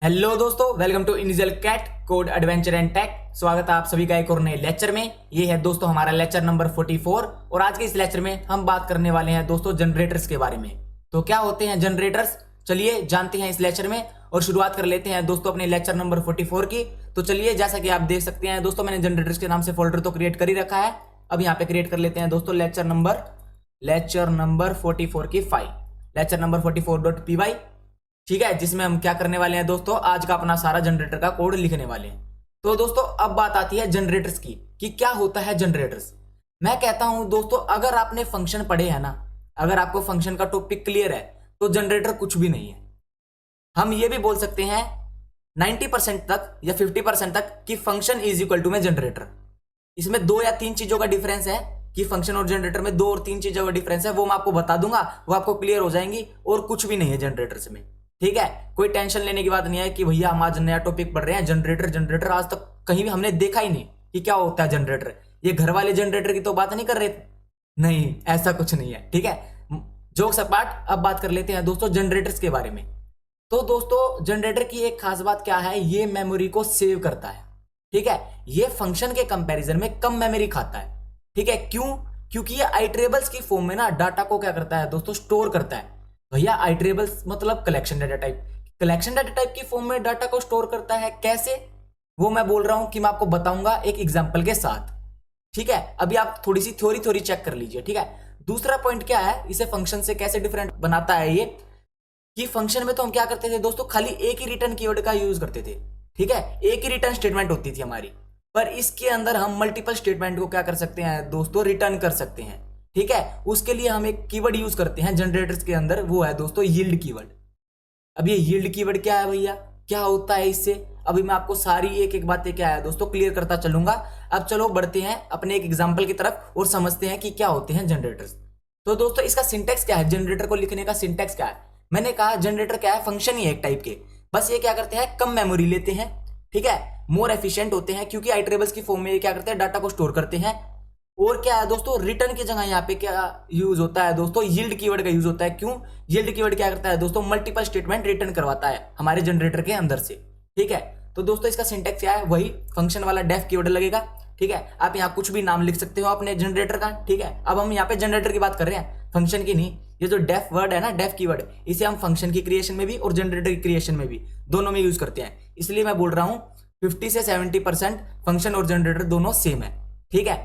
Hello दोस्तों, welcome to initial cat code adventure and tech. स्वागत है आप सभी का एक और नए लेक्चर में। ये है दोस्तों हमारा लेक्चर नंबर 44 और आज के इस लेक्चर में हम बात करने वाले हैं दोस्तों जनरेटर्स के बारे में। तो क्या होते हैं जनरेटर्स, चलिए जानते हैं इस लेक्चर में और शुरुआत कर लेते हैं दोस्तों अपने लेक्चर नंबर 44 की। तो चलिए, जैसा कि आप देख सकते हैं दोस्तों, मैंने जनरेटर्स के नाम से फोल्डर तो क्रिएट कर ही रखा है। अब यहाँ पे क्रिएट कर लेते हैं दोस्तों लेक्चर नंबर 44 की फाइल, लेक्चर नंबर 44.py, ठीक है, जिसमें हम क्या करने वाले हैं दोस्तों, आज का अपना सारा जनरेटर का कोड लिखने वाले हैं। तो दोस्तों अब बात आती है जनरेटर्स की कि क्या होता है जनरेटर्स। मैं कहता हूं दोस्तों, अगर आपने फंक्शन पढ़े हैं ना, अगर आपको फंक्शन का टॉपिक क्लियर है तो जनरेटर कुछ भी नहीं है। हम ये भी बोल सकते हैं 90% तक या 50% तक कि फंक्शन इज इक्वल टू में जनरेटर। इसमें दो या तीन चीजों का डिफरेंस है कि फंक्शन और जनरेटर में दो और तीन चीजों का डिफरेंस है, वो मैं आपको बता दूंगा, वो आपको क्लियर हो जाएंगी। और कुछ भी नहीं है जनरेटर्स में, ठीक है। कोई टेंशन लेने की बात नहीं है कि भैया हम आज नया टॉपिक पढ़ रहे हैं जनरेटर आज तक कहीं भी हमने देखा ही नहीं कि क्या होता है जनरेटर। ये घर वाले जनरेटर की तो बात नहीं कर रहे थे, नहीं, ऐसा कुछ नहीं है, ठीक है। जोक्स अपार्ट, अब बात कर लेते हैं दोस्तों जनरेटर्स के बारे में। तो दोस्तों जनरेटर की एक खास बात क्या है, ये मेमोरी को सेव करता है, ठीक है। ये फंक्शन के कंपैरिजन में कम मेमोरी खाता है, ठीक है। क्यों? क्योंकि ये आइट्रेबल्स की फॉर्म में ना डाटा को क्या करता है दोस्तों, स्टोर करता है। भैया आइट्रेबल्स मतलब collection data type, collection data type की फॉर्म में डाटा को स्टोर करता है। कैसे, वो मैं बोल रहा हूं कि मैं आपको बताऊंगा एक एग्जांपल के साथ, ठीक है। अभी आप थोड़ी सी थ्योरी चेक कर लीजिए, ठीक है। दूसरा पॉइंट क्या है, इसे फंक्शन से कैसे डिफरेंट बनाता है ये, कि फंक्शन में तो हम क्या करते थे दोस्तों, खाली एक ही रिटर्न कीवर्ड का यूज करते थे, ठीक है। एक ही रिटर्न स्टेटमेंट होती थी हमारी। पर इसके अंदर हम मल्टीपल स्टेटमेंट को क्या कर सकते हैं दोस्तों, रिटर्न कर सकते हैं, ठीक है। उसके लिए हम एक कीवर्ड यूज करते हैं जनरेटर्स के अंदर, वो है दोस्तों यील्ड कीवर्ड। अब ये यील्ड कीवर्ड क्या है भैया, क्या होता है इससे, अभी मैं आपको सारी एक एक बातें क्या है दोस्तों क्लियर करता चलूंगा। अब चलो बढ़ते हैं अपने एक एग्जांपल की तरफ और समझते हैं कि क्या होते हैं जनरेटर्स। तो दोस्तों इसका सिंटेक्स क्या है, जनरेटर को लिखने का सिंटेक्स क्या है। मैंने कहा जनरेटर क्या है, फंक्शन ही है एक टाइप के, बस ये क्या करते हैं, कम मेमोरी लेते हैं, ठीक है, मोर एफिशिएंट होते हैं, क्योंकि आइट्रेबल्स की फॉर्म में ये क्या करते हैं, डाटा को स्टोर करते हैं। और क्या है दोस्तों, रिटर्न की जगह यहाँ पे क्या यूज होता है दोस्तों, यील्ड कीवर्ड का यूज होता है। क्यों? यील्ड कीवर्ड क्या करता है दोस्तों, मल्टीपल स्टेटमेंट रिटर्न करवाता है हमारे जनरेटर के अंदर से, ठीक है। तो दोस्तों इसका सिंटेक्स क्या है, वही फंक्शन वाला डेफ कीवर्ड लगेगा, ठीक है। आप यहाँ कुछ भी नाम लिख सकते हो अपने जनरेटर का, ठीक है। अब हम यहाँ पे जनरेटर की बात कर रहे हैं, फंक्शन की नहीं। ये जो डेफ वर्ड है ना, डेफ कीवर्ड, इसे हम फंक्शन की क्रिएशन में भी और जनरेटर की क्रिएशन में भी दोनों में यूज करते हैं। इसलिए मैं बोल रहा हूँ 50 से 70% फंक्शन और जनरेटर दोनों सेम है, ठीक है।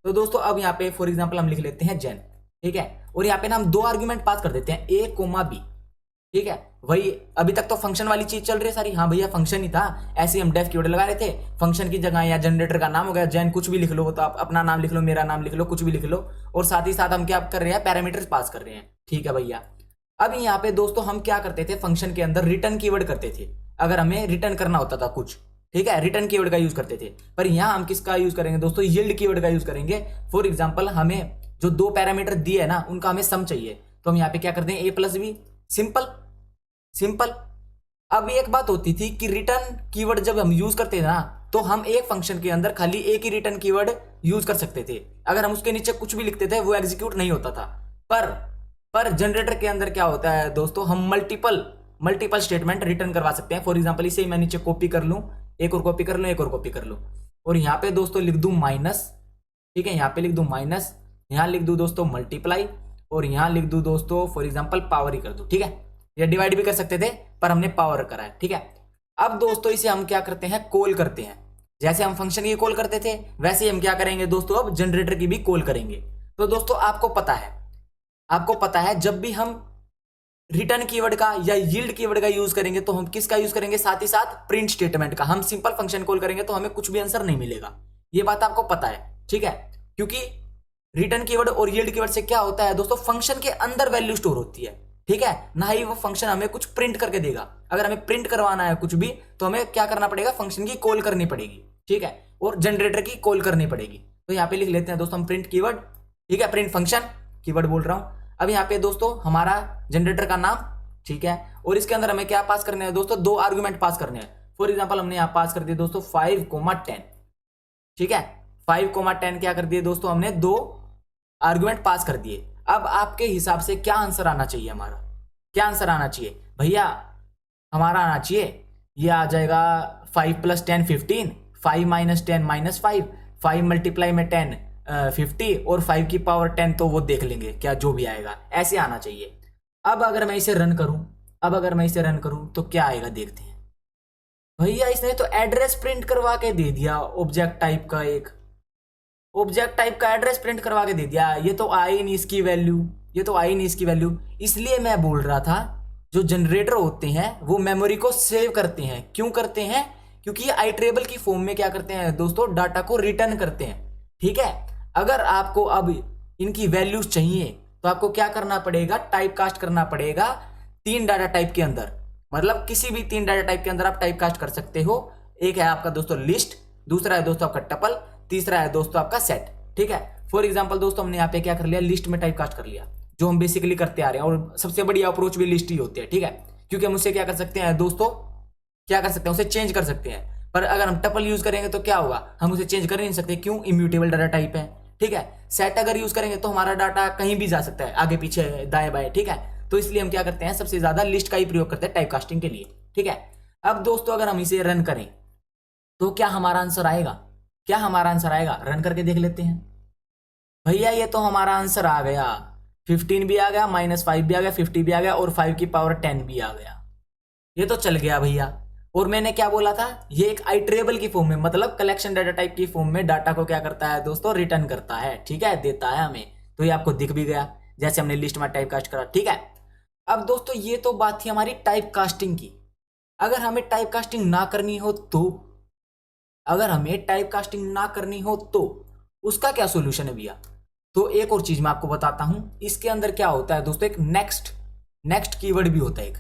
तो दोस्तों अब यहाँ पे फॉर एग्जांपल हम लिख लेते हैं जेन, ठीक है। और यहाँ पे ना हम दो आर्गुमेंट पास कर देते हैं, ए कोमा बी, ठीक है। वही अभी तक तो फंक्शन वाली चीज चल रही है सारी, हाँ भैया फंक्शन ही था, ऐसे ही हम डेफ कीवर्ड लगा रहे थे। फंक्शन की जगह या जनरेटर का नाम हो गया जेन, कुछ भी लिख लो, तो आप अपना नाम लिख लो, मेरा नाम लिख लो, कुछ भी लिख लो। और साथ ही साथ हम क्या कर रहे हैं, पैरामीटर्स पास कर रहे हैं, ठीक है भैया। अब यहाँ पे दोस्तों हम क्या करते थे, फंक्शन के अंदर रिटर्न कीवर्ड करते थे, अगर हमें रिटर्न करना होता था कुछ, ठीक है, रिटर्न कीवर्ड का यूज करते थे। पर यहाँ हम किसका यूज करेंगे दोस्तों, यील्ड कीवर्ड का यूज करेंगे। फॉर एग्जांपल हमें जो दो पैरामीटर दिए है ना, उनका हमें सम चाहिए, तो हम यहाँ पे क्या करते हैं, ए प्लस बी, सिंपल सिंपल। अब एक बात होती थी कि रिटर्न कीवर्ड जब हम यूज करते थे ना, तो हम एक फंक्शन के अंदर खाली एक ही रिटर्न कीवर्ड यूज कर सकते थे। अगर हम उसके नीचे कुछ भी लिखते थे वो एग्जीक्यूट नहीं होता था। पर जनरेटर के अंदर क्या होता है दोस्तों, हम मल्टीपल स्टेटमेंट रिटर्न करवा सकते हैं। फॉर एग्जांपल इसे मैं नीचे कॉपी कर लूं, एक और कॉपी कर लूं, एक और कॉपी कर लूं, और यहाँ पे दोस्तों लिख दूं माइनस, ठीक है, यहाँ पे लिख दूं माइनस, यहाँ लिख दूं दोस्तों मल्टीप्लाई, और यहाँ लिख दूं दोस्तों फॉर एग्जाम्पल पावर ही कर दूं, ठीक है। या डिवाइड भी कर सकते थे पर हमने पावर करा है, ठीक है। अब दोस्तों इसे हम क्या करते हैं, कॉल करते हैं। जैसे हम फंक्शन की कॉल करते थे वैसे ही हम क्या करेंगे दोस्तों, अब जनरेटर की भी कॉल करेंगे। तो दोस्तों आपको पता है जब भी हम रिटर्न कीवर्ड का या यील्ड कीवर्ड का यूज करेंगे तो हम किसका यूज करेंगे, साथ ही साथ प्रिंट स्टेटमेंट का। हम सिंपल फंक्शन कॉल करेंगे तो हमें कुछ भी आंसर नहीं मिलेगा, ये बात आपको पता है, ठीक है। क्योंकि रिटर्न कीवर्ड और यील्ड कीवर्ड से क्या होता है दोस्तों, फंक्शन के अंदर वैल्यू स्टोर होती है, ठीक है, ना ही वो फंक्शन हमें कुछ प्रिंट करके देगा। अगर हमें प्रिंट करवाना है कुछ भी तो हमें क्या करना पड़ेगा, फंक्शन की कॉल करनी पड़ेगी, ठीक है, और जनरेटर की कॉल करनी पड़ेगी। तो यहाँ पे लिख लेते हैं दोस्तों हम प्रिंट कीवर्ड, ठीक है, प्रिंट फंक्शन कीवर्ड बोल रहा हूं। अब यहाँ पे दोस्तों हमारा जनरेटर का नाम, ठीक है, और इसके अंदर हमें क्या पास करने हैं दोस्तों, दो आर्गुमेंट पास करने हैं। फॉर एग्जाम्पल हमने यहाँ पास कर दिया दोस्तों 5,10, ठीक है, 5,10 क्या कर दिए दोस्तों, हमने दो आर्गुमेंट पास कर दिए। अब आपके हिसाब से क्या आंसर आना चाहिए, हमारा क्या आंसर आना चाहिए भैया, हमारा आना चाहिए ये आ जाएगा 5 + 10 15, 5 - 10 -5, 5 मल्टीप्लाई में 10 50 और 5 की पावर 10 तो वो देख लेंगे क्या जो भी आएगा, ऐसे आना चाहिए। अब अगर मैं इसे रन करूं तो क्या आएगा देखते हैं। भैया इसने तो एड्रेस प्रिंट करवा के दे दिया, ऑब्जेक्ट टाइप का एड्रेस प्रिंट करवा के दे दिया। ये तो आई नहीं इसकी वैल्यू, इसलिए मैं बोल रहा था जो जनरेटर होते हैं वो मेमोरी को सेव करते हैं। क्यों करते हैं? क्योंकि ये आइट्रेबल की फॉर्म में क्या करते हैं दोस्तों, डाटा को रिटर्न करते हैं। ठीक है, अगर आपको अब इनकी वैल्यूज चाहिए तो आपको क्या करना पड़ेगा, टाइप कास्ट करना पड़ेगा 3 डाटा टाइप के अंदर। मतलब किसी भी 3 डाटा टाइप के अंदर आप टाइप कास्ट कर सकते हो। एक है आपका दोस्तों लिस्ट, दूसरा है दोस्तों आपका टपल, तीसरा है दोस्तों आपका सेट। ठीक है, फॉर एग्जांपल दोस्तों हमने यहाँ पे क्या कर लिया, लिस्ट में टाइप कास्ट कर लिया, जो हम बेसिकली करते आ रहे हैं, और सबसे बड़ी अप्रोच भी लिस्ट ही होती है। ठीक है, क्योंकि हम उससे क्या कर सकते हैं दोस्तों, उसे चेंज कर सकते हैं। पर अगर हम टपल यूज करेंगे तो क्या होगा, हम उसे चेंज कर ही नहीं सकते। क्यों? इम्यूटेबल डाटा टाइप है। ठीक है, सेट अगर यूज करेंगे तो हमारा डाटा कहीं भी जा सकता है, आगे पीछे दाएं बाएं। ठीक है, तो इसलिए हम क्या करते हैं, सबसे ज्यादा लिस्ट का ही प्रयोग करते हैं टाइप कास्टिंग के लिए। ठीक है, अब दोस्तों अगर हम इसे रन करें तो क्या हमारा आंसर आएगा, रन करके देख लेते हैं। भैया ये तो हमारा आंसर आ गया, 15 भी आ गया, -5 भी आ गया, 50 भी आ गया और 5 की पावर 10 भी आ गया। ये तो चल गया भैया। और मैंने क्या बोला था, ये एक आइट्रेबल की फॉर्म में, मतलब कलेक्शन डाटा टाइप की फॉर्म में डाटा को क्या करता है दोस्तों, रिटर्न करता है। ठीक है, देता है हमें। तो ये आपको दिख भी गया जैसे हमने लिस्ट में टाइप कास्ट करा। ठीक है, अब दोस्तों ये तो बात थी हमारी टाइप कास्टिंग की। अगर हमें टाइप कास्टिंग ना करनी हो तो उसका क्या सोल्यूशन है भैया। तो एक और चीज मैं आपको बताता हूं, इसके अंदर क्या होता है दोस्तों, एक नेक्स्ट कीवर्ड भी होता है एक।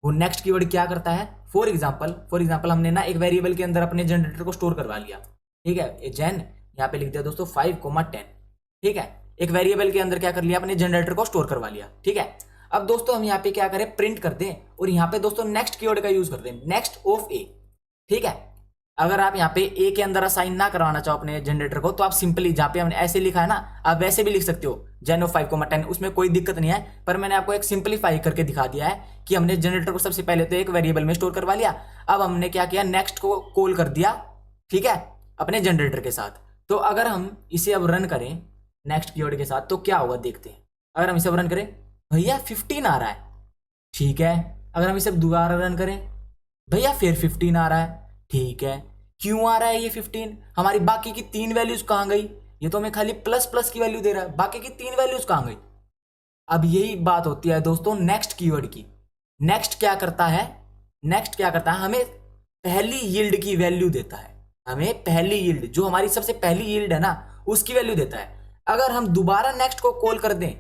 वो नेक्स्ट कीवर्ड क्या करता है, फॉर एग्जांपल हमने ना एक वेरिएबल के अंदर अपने जनरेटर को स्टोर करवा लिया। ठीक है, जेन यहाँ पे लिख दिया दोस्तों 5, 10। ठीक है, एक वेरिएबल के अंदर क्या कर लिया, अपने जनरेटर को स्टोर करवा लिया। ठीक है, अब दोस्तों हम यहाँ पे क्या करें, प्रिंट कर दें और यहाँ पे दोस्तों नेक्स्ट कीवर्ड का यूज कर दें, नेक्स्ट ऑफ ए। ठीक है, अगर आप यहाँ पे ए के अंदर असाइन ना करवाना चाहो अपने जनरेटर को, तो आप सिंपली जहाँ पे हमने ऐसे लिखा है ना, आप वैसे भी लिख सकते हो, जेन ऑफ 5, 10, उसमें कोई दिक्कत नहीं है। पर मैंने आपको एक सिंपलीफाई करके दिखा दिया है कि हमने जनरेटर को सबसे पहले तो एक वेरिएबल में स्टोर करवा लिया, अब हमने क्या किया, नेक्स्ट को कॉल कर दिया। ठीक है, अपने जनरेटर के साथ। तो अगर हम इसे अब रन करें नेक्स्ट कीवर्ड के साथ तो क्या होगा देखते हैं। अगर हम इसे रन करें, भैया 15 आ रहा है। ठीक है, अगर हम इसे दोबारा रन करें, भैया फिर 15 आ रहा है। ठीक है, क्यों आ रहा है ये 15, हमारी बाकी की 3 वैल्यूज कहां गई, ये तो हमें खाली प्लस की वैल्यू दे रहा है, बाकी की 3 वैल्यूज कहां गई। अब यही बात होती है दोस्तों नेक्स्ट कीवर्ड की। नेक्स्ट क्या करता है, हमें पहली यील्ड की वैल्यू देता है, हमें पहली यील्ड, जो हमारी सबसे पहली यील्ड है ना, उसकी वैल्यू देता है। अगर हम दोबारा नेक्स्ट को कॉल कर दें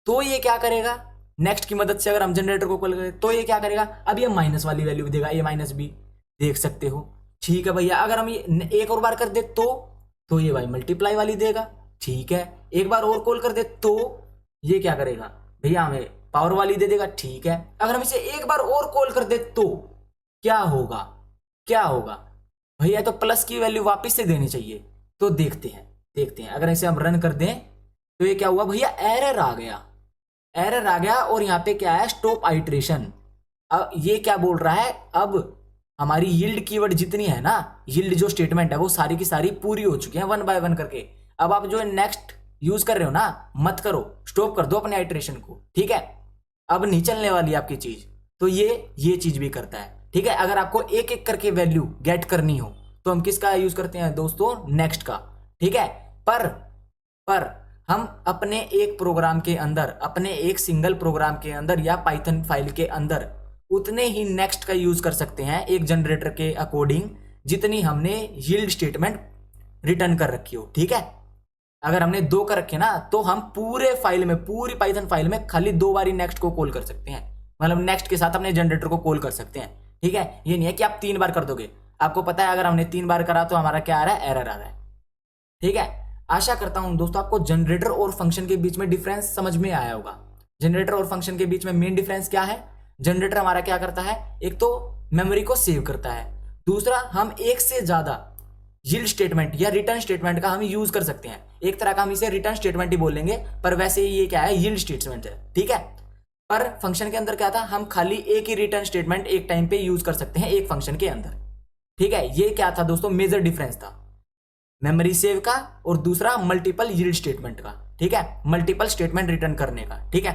तो ये क्या करेगा, नेक्स्ट की मदद से अगर हम जनरेटर को कॉल करें तो ये क्या करेगा, अब ये माइनस वाली वैल्यू देगा, ये माइनस भी देख सकते हो। ठीक है भैया, अगर हम ये एक और बार कर दे तो ये भाई मल्टीप्लाई वाली देगा। ठीक है, एक बार और कॉल कर दे तो ये क्या करेगा भैया, हमें पावर वाली दे देगा। ठीक है, अगर हम इसे एक बार और कॉल कर दे तो क्या होगा भैया, तो प्लस की वैल्यू वापस से देनी चाहिए। तो देखते हैं अगर इसे हम रन कर दें तो ये क्या हुआ भैया, एरर आ गया। और यहाँ पे क्या है, स्टॉप आइट्रेशन। अब ये क्या बोल रहा है, अब हमारी यील्ड कीवर्ड जितनी है ना, यील्ड जो स्टेटमेंट है वो सारी की सारी पूरी हो चुकी है 1 बाय 1 करके। अब आप जो नेक्स्ट यूज कर रहे हो ना, मत करो, स्टॉप कर दो अपने आइट्रेशन को। ठीक है, अब नहीं चलने वाली आपकी चीज। तो ये चीज भी करता है। ठीक है, अगर आपको एक एक करके वैल्यू गेट करनी हो तो हम किसका यूज करते हैं दोस्तों, नेक्स्ट का। ठीक है, पर हम अपने एक प्रोग्राम के अंदर, अपने एक सिंगल प्रोग्राम के अंदर या पाइथन फाइल के अंदर उतने ही नेक्स्ट का यूज कर सकते हैं एक जनरेटर के अकॉर्डिंग जितनी हमने यील्ड स्टेटमेंट रिटर्न कर रखी हो। ठीक है, अगर हमने 2 कर रखे ना तो हम पूरी पाइथन फाइल में खाली 2 बारी नेक्स्ट को कॉल कर सकते हैं, मतलब नेक्स्ट के साथ अपने जनरेटर को कॉल कर सकते हैं। ठीक है, ये नहीं है कि आप 3 बार कर दोगे। आपको पता है अगर हमने 3 बार करा तो हमारा क्या आ रहा है, एरर आ रहा है। ठीक है, आशा करता हूं दोस्तों आपको जनरेटर और फंक्शन के बीच में डिफरेंस समझ में आया होगा। जनरेटर और फंक्शन के बीच में मेन डिफरेंस क्या है, जनरेटर हमारा क्या करता है, एक तो मेमोरी को सेव करता है, दूसरा हम एक से ज्यादा यील्ड स्टेटमेंट या रिटर्न स्टेटमेंट का हम यूज कर सकते हैं। एक तरह का हम इसे रिटर्न स्टेटमेंट ही बोलेंगे, पर वैसे ये क्या है, यील्ड स्टेटमेंट है। ठीक है, पर फंक्शन के अंदर क्या था, हम खाली एक ही रिटर्न स्टेटमेंट एक टाइम पे यूज कर सकते हैं एक फंक्शन के अंदर। ठीक है, ये क्या था दोस्तों, मेजर डिफरेंस था मेमोरी सेव का और दूसरा मल्टीपल यील्ड स्टेटमेंट का। ठीक है, मल्टीपल स्टेटमेंट रिटर्न करने का। ठीक है,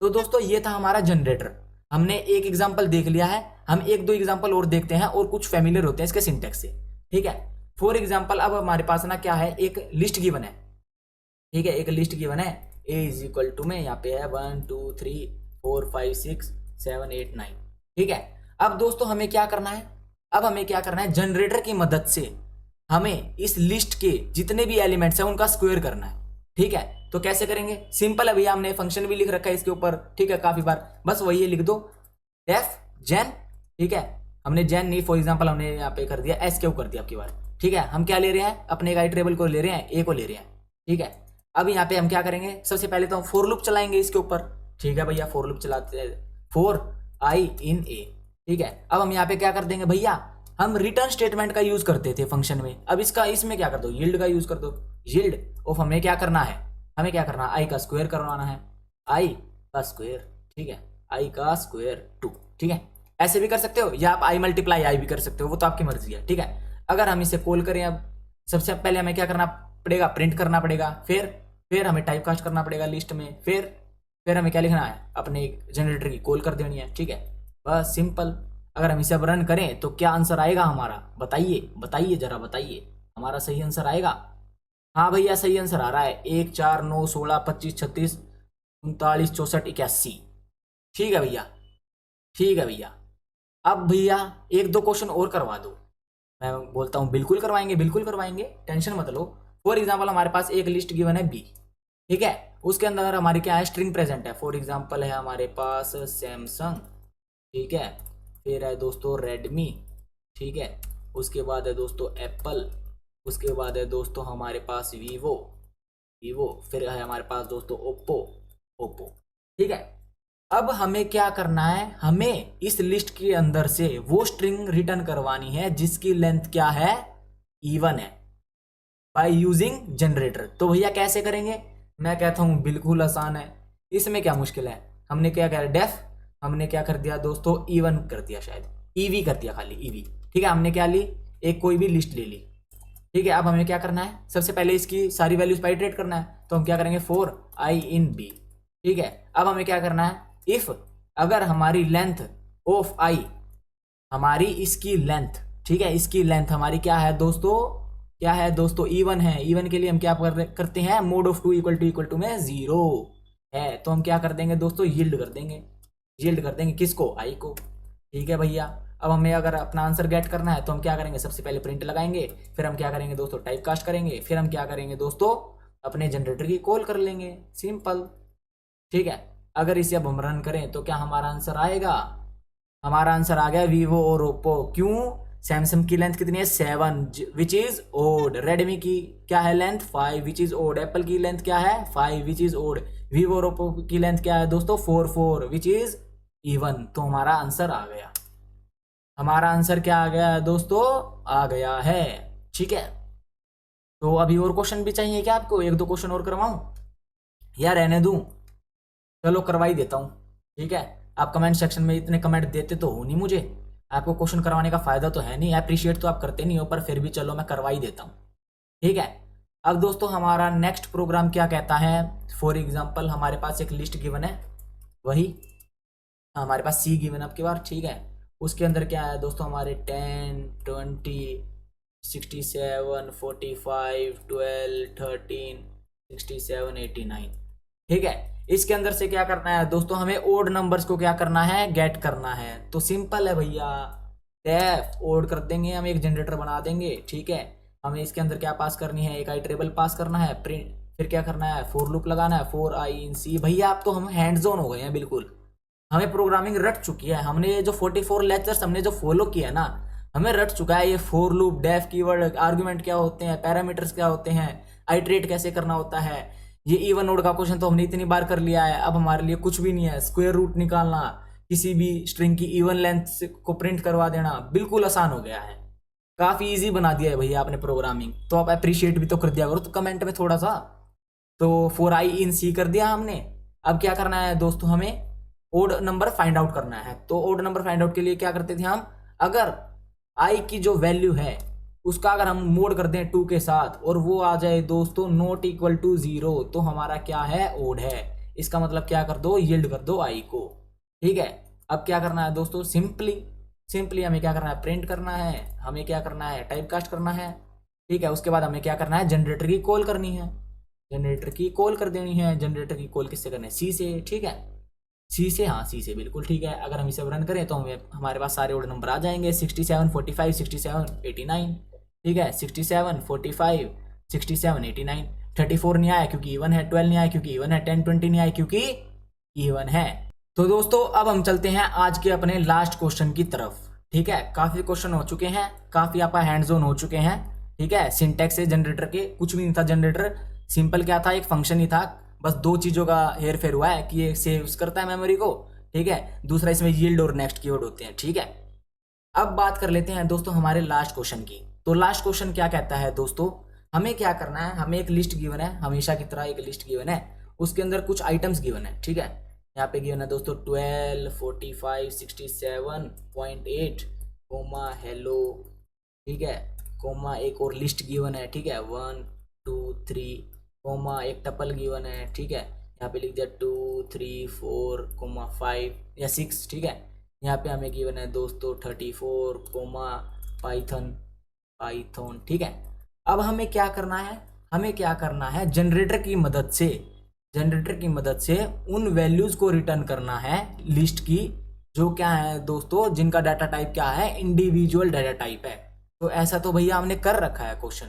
तो दोस्तों ये था हमारा जनरेटर। हमने एक एग्जांपल देख लिया है, हम एक दो एग्जांपल और देखते हैं और कुछ फैमिलियर होते हैं इसके सिंटैक्स से। ठीक है, फॉर एग्जांपल अब हमारे पास ना क्या है, एक लिस्ट गिवन है। ठीक है, एक लिस्ट गिवन है, ए इज इक्वल टू में यहाँ पे है 1 2 3 4 5 6 7 8 9। ठीक है, अब दोस्तों हमें क्या करना है, अब हमें क्या करना है, जनरेटर की मदद से हमें इस लिस्ट के जितने भी एलिमेंट्स हैं उनका स्क्वायर करना है। ठीक है, तो कैसे करेंगे, सिंपल है भैया, हमने फंक्शन भी लिख रखा है इसके ऊपर। ठीक है, काफी बार, बस वही लिख दो डेफ जेन। ठीक है, हमने जेन नहीं, फॉर एग्जांपल हमने यहाँ पे कर दिया एस क्यू कर दिया आपकी बार। ठीक है, हम क्या ले रहे हैं, अपने एक आइट्रेबल को ले रहे हैं, ए को ले रहे हैं। ठीक है, अब यहाँ पे हम क्या करेंगे, सबसे पहले तो हम फोर लूप चलाएंगे इसके ऊपर। ठीक है भैया, फोर लूप चलाते हैं, फोर आई इन ए। ठीक है, अब हम यहाँ पे क्या कर देंगे भैया, हम रिटर्न स्टेटमेंट का यूज करते थे फंक्शन में, अब इसमें क्या कर दो, यील्ड का यूज कर दो। यील्ड ऑफ हमें क्या करना है, हमें क्या करना है, आई का स्क्वायर करवाना है, आई का स्क्वायर। ठीक है, आई का स्क्वायर 2। ठीक है, ऐसे भी कर सकते हो या आप आई मल्टीप्लाई आई भी कर सकते हो, वो तो आपकी मर्जी है। ठीक है, अगर हम इसे कॉल करें, अब सबसे पहले हमें क्या करना पड़ेगा, प्रिंट करना पड़ेगा, फिर हमें टाइप कास्ट करना पड़ेगा लिस्ट में, फिर हमें क्या लिखना है, अपने जनरेटर की कॉल कर देनी है। ठीक है, बस सिंपल। अगर हम इसे अब रन करें तो क्या आंसर आएगा हमारा, बताइए जरा बताइए, हमारा सही आंसर आएगा। हाँ भैया, सही आंसर आ रहा है, 1 4 9 16 25 36 39 64 81। ठीक है भैया, ठीक है भैया। अब भैया एक दो क्वेश्चन और करवा दो, मैं बोलता हूँ बिल्कुल करवाएंगे, बिल्कुल करवाएंगे, टेंशन मत लो। फॉर एग्जाम्पल हमारे पास एक लिस्ट गिवन है बी। ठीक है, उसके अंदर हमारी क्या है, स्ट्रिंग प्रेजेंट है। फॉर एग्जाम्पल है हमारे पास सैमसंग। ठीक है, फिर है दोस्तों रेडमी। ठीक है, उसके बाद है दोस्तों एप्पल, उसके बाद है दोस्तों हमारे पास वीवो, फिर है हमारे पास दोस्तों ओप्पो। ठीक है, अब हमें क्या करना है, हमें इस लिस्ट के अंदर से वो स्ट्रिंग रिटर्न करवानी है जिसकी लेंथ क्या है, इवन है, बाय यूजिंग जनरेटर। तो भैया कैसे करेंगे, मैं कहता हूं बिल्कुल आसान है, इसमें क्या मुश्किल है। हमने क्या किया, डेफ हमने क्या कर दिया दोस्तों, इवन कर दिया, शायद ईवी कर दिया, खाली ईवी। ठीक है, हमने क्या ली, एक कोई भी लिस्ट ले ली। ठीक है, अब हमें क्या करना है, सबसे पहले इसकी सारी वैल्यूज पर इटरेट करना है, तो हम क्या करेंगे, 4 आई इन बी। ठीक है, अब हमें क्या करना है, इफ अगर हमारी लेंथ ऑफ आई, हमारी इसकी लेंथ, ठीक है, इसकी लेंथ हमारी क्या है दोस्तों, इवन है। इवन के लिए हम क्या करते हैं, मोड ऑफ 2 इक्वल टू में 0 है, तो हम क्या कर देंगे दोस्तों, यील्ड कर देंगे किसको, आई को। ठीक है भैया, अब हमें अगर अपना आंसर गेट करना है तो हम क्या करेंगे, सबसे पहले प्रिंट लगाएंगे, फिर हम क्या करेंगे दोस्तों, टाइप कास्ट करेंगे, फिर हम क्या करेंगे दोस्तों, अपने जनरेटर की कॉल कर लेंगे, सिंपल। ठीक है, अगर इसे अब हम रन करें तो क्या हमारा आंसर आएगा, हमारा आंसर आ गया वीवो और ओप्पो। क्यों, सैमसंग की लेंथ कितनी है, 7 विच इज ओड, रेडमी की क्या है length, 5 which is odd, Apple की लेंथ क्या है, 5 विच इज ओड, वीवो और ओप्पो की लेंथ क्या है दोस्तों, 4 विच इज इवन। तो हमारा आंसर आ गया, हमारा आंसर क्या आ गया है दोस्तों, आ गया है। ठीक है, तो अभी और क्वेश्चन भी चाहिए क्या आपको, एक दो क्वेश्चन और करवाऊं या रहने दूं, चलो करवा ही देता हूं। ठीक है, आप कमेंट सेक्शन में इतने कमेंट देते तो हो नहीं, मुझे आपको क्वेश्चन करवाने का फायदा तो है नहीं, अप्रिशिएट तो आप करते नहीं हो, पर फिर भी चलो मैं करवा ही देता हूँ। ठीक है, अब दोस्तों हमारा नेक्स्ट प्रोग्राम क्या कहता है, फॉर एग्जाम्पल हमारे पास एक लिस्ट गिवन है, वही हमारे पास सी गिवन आपकी बार। ठीक है, उसके अंदर क्या है दोस्तों, हमारे 10 20 67 45 12 13 67 89। ठीक है, इसके अंदर से क्या करना है दोस्तों, हमें ओड नंबर्स को क्या करना है, गेट करना है। तो सिंपल है भैया, डेफ ओड कर देंगे, हम एक जनरेटर बना देंगे। ठीक है, हमें इसके अंदर क्या पास करनी है, एक आइट्रेबल पास करना है, प्रिंट, फिर क्या करना है, फोर लूप लगाना है, 4 आई इन सी। भैया आप तो हम हैंड जोन हो गए हैं बिल्कुल, हमें प्रोग्रामिंग रट चुकी है, हमने ये जो 44 लेक्चर्स हमने जो फॉलो किया ना, हमें रट चुका है ये for loop, def keyword, argument क्या होते हैं, पैरामीटर्स क्या होते हैं, आइट्रेट कैसे करना होता है, ये इवन ओड का क्वेश्चन तो हमने इतनी बार कर लिया है। अब हमारे लिए कुछ भी नहीं है, स्क्वायर रूट निकालना, किसी भी स्ट्रिंग की इवन लेंथ को प्रिंट करवा देना, बिल्कुल आसान हो गया है, काफी इजी बना दिया है भैया आपने प्रोग्रामिंग। तो आप अप्रिशिएट भी तो कर दिया करो तो कमेंट में थोड़ा सा। तो 4 आई इन सी कर दिया हमने। अब क्या करना है दोस्तों, हमें ओड नंबर फाइंड आउट करना है। तो ओड नंबर फाइंड आउट के लिए क्या करते थे हम, अगर आई की जो वैल्यू है उसका अगर हम मोड कर दें 2 के साथ और वो आ जाए दोस्तों नॉट इक्वल टू 0, तो हमारा क्या है, ओड है। इसका मतलब क्या कर दो, यील्ड कर दो आई को। ठीक है, अब क्या करना है दोस्तों, सिंपली हमें क्या करना है, प्रिंट करना है, हमें क्या करना है, टाइप कास्ट करना है। ठीक है, उसके बाद हमें क्या करना है, जनरेटर की कॉल करनी है, जनरेटर की कॉल कर देनी है। जनरेटर की कॉल किससे करना है, सी से। ठीक है, सी से, हाँ सी से, बिल्कुल ठीक है। अगर हम इसे रन करें तो हमारे पास सारे ओड नंबर आ जाएंगे, 67 45 67 89। ठीक है, 67 45 67 89। 34 नहीं आया क्योंकि इवन है, 12 नहीं आया क्योंकि इवन है, 10 20 नहीं आया क्योंकि इवन है। तो दोस्तों अब हम चलते हैं आज के अपने लास्ट क्वेश्चन की तरफ। ठीक है, काफी क्वेश्चन हो चुके हैं, काफी आप हैंड्स ऑन हो चुके हैं। ठीक है, सिंटैक्स से जनरेटर के कुछ भी नहीं था, जनरेटर सिंपल क्या था, एक फंक्शन ही था। बस दो चीजों का हेर फेर हुआ है कि ये सेव्स करता है मेमोरी को, ठीक है, दूसरा इसमें यील्ड और नेक्स्ट कीवर्ड होते हैं। ठीक है, अब बात कर लेते हैं दोस्तों हमारे लास्ट क्वेश्चन की। तो लास्ट क्वेश्चन क्या कहता है दोस्तों, हमें क्या करना है, हमें एक लिस्ट गिवन है, हमेशा की तरह एक लिस्ट गिवन है, उसके अंदर कुछ आइटम्स गिवन है। ठीक है, यहाँ पे गिवन है दोस्तों 12 45 67.8 कोमा हेलो। ठीक है, कोमा एक और लिस्ट गिवन है। ठीक है, 1 2 3 कोमा एक टपल गिवन है। ठीक है, यहाँ पे लिख दिया 2 3 4 कोमा 5 या 6। ठीक है, यहाँ पे हमें गिवन है दोस्तों 34 कोमा पाइथन। ठीक है, अब हमें क्या करना है, हमें क्या करना है, जनरेटर की मदद से उन वैल्यूज को रिटर्न करना है लिस्ट की, जो क्या है दोस्तों, जिनका डाटा टाइप क्या है, इंडिविजुअल डाटा टाइप है। तो ऐसा तो भैया हमने कर रखा है क्वेश्चन,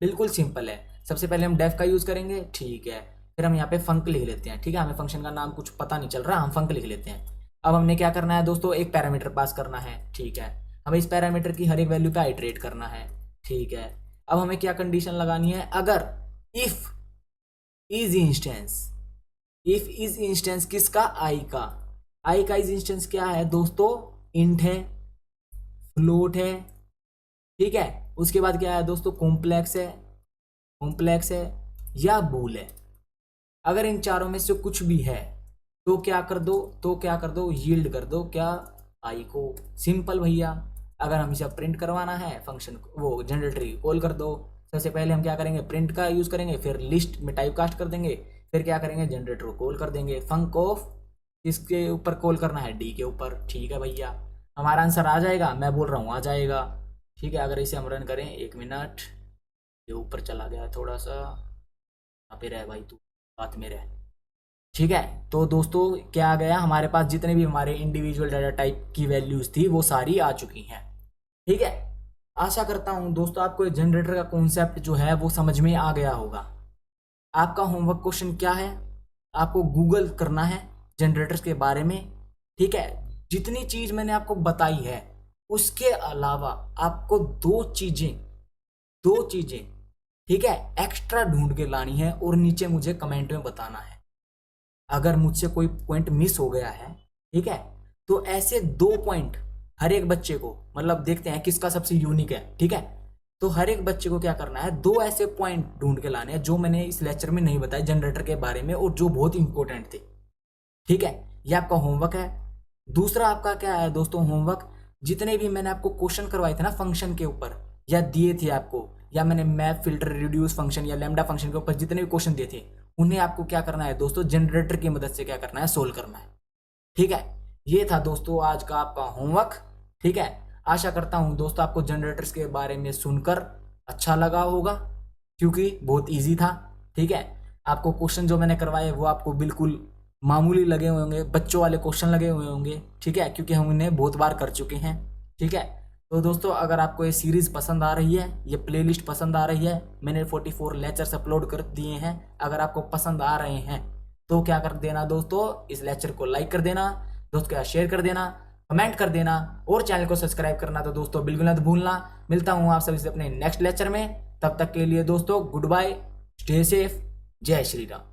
बिल्कुल सिंपल है। सबसे पहले हम डेफ का यूज करेंगे। ठीक है, फिर हम यहाँ पे फंक लिख लेते हैं। ठीक है, हमें फंक्शन का नाम कुछ पता नहीं चल रहा, हम फंक लिख लेते हैं। अब हमने क्या करना है दोस्तों, एक पैरामीटर पास करना है। ठीक है, हमें इस पैरामीटर की हर एक वैल्यू पे आइटरेट करना है। ठीक है, अब हमें क्या कंडीशन लगानी है, अगर इफ इज इंस्टेंस किसका, आई का इज इंस्टेंस क्या है दोस्तों, इंट है, फ्लोट है। ठीक है, उसके बाद क्या है दोस्तों, कॉम्प्लेक्स है या बूल है। अगर इन चारों में से कुछ भी है तो क्या कर दो, यील्ड कर दो क्या, आई को। सिंपल भैया। अगर हम इसे प्रिंट करवाना है, फंक्शन वो जनरेटर की कॉल कर दो। सबसे पहले हम क्या करेंगे, प्रिंट का यूज करेंगे, फिर लिस्ट में टाइप कास्ट कर देंगे, फिर क्या करेंगे, जनरेटर को कॉल कर देंगे। फंक ऑफ इसके ऊपर कॉल करना है, डी के ऊपर। ठीक है भैया, हमारा आंसर आ जाएगा, मैं बोल रहा हूँ आ जाएगा। ठीक है, अगर इसे हम रन करें, 1 मिनट, ये ऊपर चला गया थोड़ा सा, यहाँ पे रह भाई तू, बात में रह। ठीक है, तो दोस्तों क्या आ गया, हमारे पास जितने भी हमारे इंडिविजुअल डाटा टाइप की वैल्यूज थी वो सारी आ चुकी हैं। ठीक है, आशा करता हूं दोस्तों आपको जनरेटर का कॉन्सेप्ट जो है वो समझ में आ गया होगा। आपका होमवर्क क्वेश्चन क्या है, आपको गूगल करना है जनरेटर्स के बारे में। ठीक है, जितनी चीज मैंने आपको बताई है उसके अलावा आपको दो चीजें ठीक है एक्स्ट्रा ढूंढ के लानी है और नीचे मुझे कमेंट में बताना है। अगर मुझसे कोई पॉइंट मिस हो गया है, ठीक है, तो ऐसे 2 पॉइंट हर एक बच्चे को, मतलब देखते हैं किसका सबसे यूनिक है। ठीक है, तो हर एक बच्चे को क्या करना है, 2 ऐसे पॉइंट ढूंढ के लाने हैं जो मैंने इस लेक्चर में नहीं बताए जनरेटर के बारे में और जो बहुत इंपॉर्टेंट थे। ठीक है, ये आपका होमवर्क है। दूसरा आपका क्या है दोस्तों, होमवर्क जितने भी मैंने आपको क्वेश्चन करवाए थे ना फंक्शन के ऊपर, या दिए थे आपको, या मैंने मैप फिल्टर रिड्यूस फंक्शन या लैम्डा फंक्शन के ऊपर जितने भी क्वेश्चन दिए थे, उन्हें आपको क्या करना है दोस्तों, जनरेटर की मदद से क्या करना है, सोल्व करना है। ठीक है, ये था दोस्तों आज का आपका होमवर्क। ठीक है, आशा करता हूं दोस्तों आपको जनरेटर्स के बारे में सुनकर अच्छा लगा होगा, क्योंकि बहुत इजी था। ठीक है, आपको क्वेश्चन जो मैंने करवाए वो आपको बिल्कुल मामूली लगे हुए होंगे, बच्चों वाले क्वेश्चन लगे हुए होंगे। ठीक है, क्योंकि हम उन्हें बहुत बार कर चुके हैं। ठीक है, तो दोस्तों अगर आपको ये सीरीज पसंद आ रही है, ये प्लेलिस्ट पसंद आ रही है, मैंने 44 लेक्चर्स अपलोड कर दिए हैं, अगर आपको पसंद आ रहे हैं तो क्या कर देना दोस्तों, इस लेक्चर को लाइक कर देना, दोस्तों के साथ शेयर कर देना, कमेंट कर देना और चैनल को सब्सक्राइब करना तो दोस्तों बिल्कुल मत भूलना। मिलता हूँ आप सभी से अपने नेक्स्ट लेक्चर में, तब तक के लिए दोस्तों गुड बाय, स्टे सेफ, जय श्री राम।